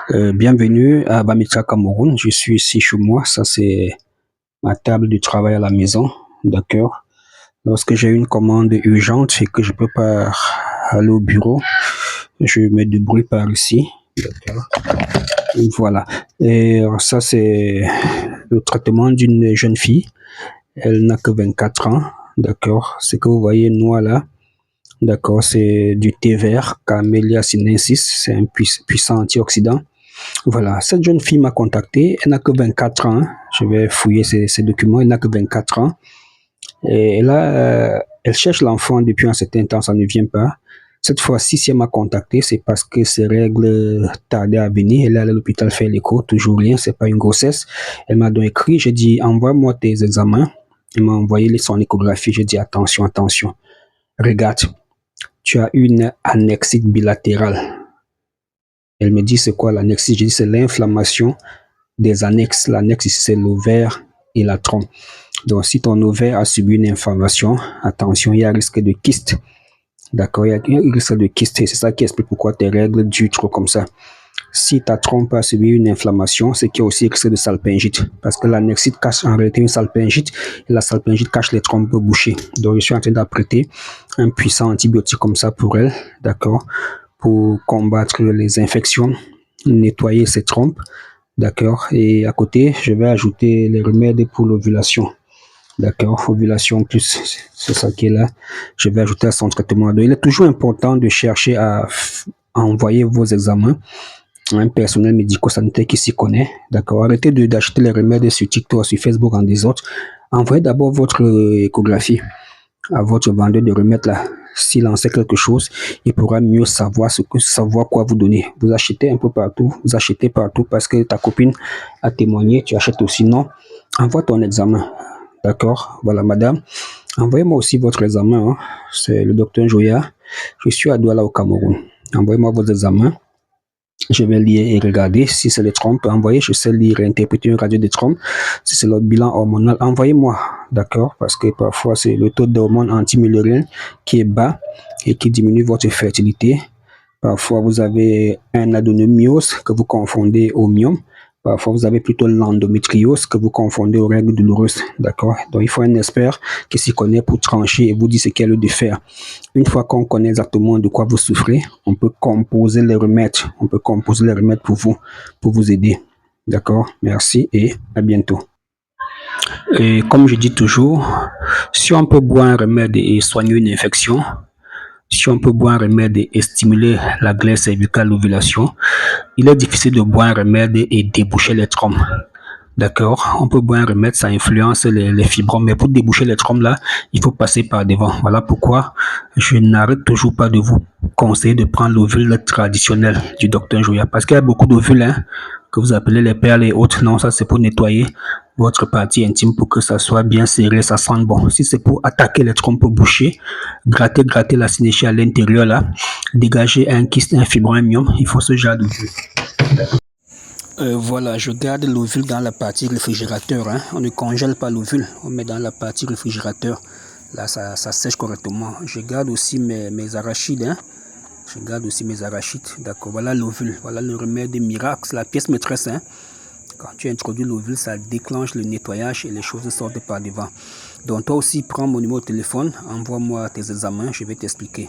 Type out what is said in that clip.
Bienvenue à Bamitra, Cameroun. Je suis ici chez moi. Ça, c'est ma table de travail à la maison. D'accord. Lorsque j'ai une commande urgente et que je peux pas aller au bureau, je me débrouille par ici. D'accord. Voilà. Et ça, c'est le traitement d'une jeune fille. Elle n'a que 24 ans. D'accord. Ce que vous voyez noir là, d'accord, c'est du thé vert, Camellia sinensis. C'est un puissant antioxydant. Voilà, cette jeune fille m'a contacté, elle n'a que 24 ans, je vais fouiller ses documents, elle n'a que 24 ans. Et là, elle cherche l'enfant depuis un certain temps, ça ne vient pas. Cette fois-ci, si elle m'a contacté, c'est parce que ses règles tardaient à venir. Elle est allée à l'hôpital faire l'écho, toujours rien, c'est pas une grossesse. Elle m'a donc écrit, j'ai dit, envoie-moi tes examens. Elle m'a envoyé son échographie, j'ai dit, attention, attention, regarde, tu as une annexite bilatérale. Elle me dit, c'est quoi l'annexite? J'ai dit, c'est l'inflammation des annexes. L'annexe ici, c'est l'ovaire et la trompe. Donc, si ton ovaire a subi une inflammation, attention, il y a risque de kyste. D'accord, il y a un risque de kyste et c'est ça qui explique pourquoi tes règles durent trop comme ça. Si ta trompe a subi une inflammation, c'est qu'il y a aussi risque de salpingite. Parce que l'annexite cache en réalité une salpingite et la salpingite cache les trompes bouchées. Donc, je suis en train d'apprêter un puissant antibiotique comme ça pour elle. D'accord, pour combattre les infections, nettoyer ses trompes. D'accord. Et à côté, je vais ajouter les remèdes pour l'ovulation. D'accord. Ovulation plus, c'est ça qui est là. Je vais ajouter à son traitement. Donc, il est toujours important de chercher à envoyer vos examens à un personnel médico-sanitaire qui s'y connaît. D'accord. Arrêtez d'acheter les remèdes sur TikTok, sur Facebook, en des autres. Envoyez d'abord votre échographie à votre vendeur de remèdes là. S'il en sait quelque chose, il pourra mieux savoir quoi vous donner. Vous achetez un peu partout, vous achetez partout parce que ta copine a témoigné, tu achètes aussi. Non, envoie ton examen. D'accord. Voilà, madame. Envoyez-moi aussi votre examen. Hein. C'est le docteur Joya. Je suis à Douala au Cameroun. Envoyez-moi vos examens. Je vais lire et regarder si c'est les trompes. Envoyez, je sais lire et interpréter une radio des trompes. Si c'est le bilan hormonal, envoyez-moi. D'accord? Parce que parfois, c'est le taux d'hormones antimullériennes qui est bas et qui diminue votre fertilité. Parfois, vous avez un adenomyose que vous confondez au myome. Parfois, vous avez plutôt l'endométriose que vous confondez aux règles douloureuses. D'accord? Donc, il faut un expert qui s'y connaît pour trancher et vous dire ce qu'il y a lieu de faire. Une fois qu'on connaît exactement de quoi vous souffrez, on peut composer les remèdes. On peut composer les remèdes pour vous aider. D'accord? Merci et à bientôt. Et comme je dis toujours, si on peut boire un remède et soigner une infection, si on peut boire un remède et stimuler la glande cervicale, l'ovulation, il est difficile de boire un remède et déboucher les trompes. D'accord? On peut boire un remède, ça influence les fibromes, mais pour déboucher les trompes là, il faut passer par devant. Voilà pourquoi je n'arrête toujours pas de vous conseiller de prendre l'ovule traditionnel du docteur Joya. Parce qu'il y a beaucoup d'ovules hein, que vous appelez les perles et autres. Non, ça c'est pour nettoyer votre partie intime pour que ça soit bien serré, ça sente bon. Si c'est pour attaquer les trompes bouchées, gratter la synéchie à l'intérieur là, dégager un kyste, un fibrome, un myome, il faut ce genre d'ovule. Voilà, je garde l'ovule dans la partie réfrigérateur. Hein. On ne congèle pas l'ovule, on met dans la partie réfrigérateur. Là, ça sèche correctement. Je garde aussi mes arachides. Hein. Je garde aussi mes arachides. D'accord, voilà l'ovule. Voilà le remède miracle, la pièce maîtresse. Hein. Quand tu introduis l'ovule, ça déclenche le nettoyage et les choses sortent par devant. Donc toi aussi, prends mon numéro de téléphone, envoie-moi tes examens, je vais t'expliquer.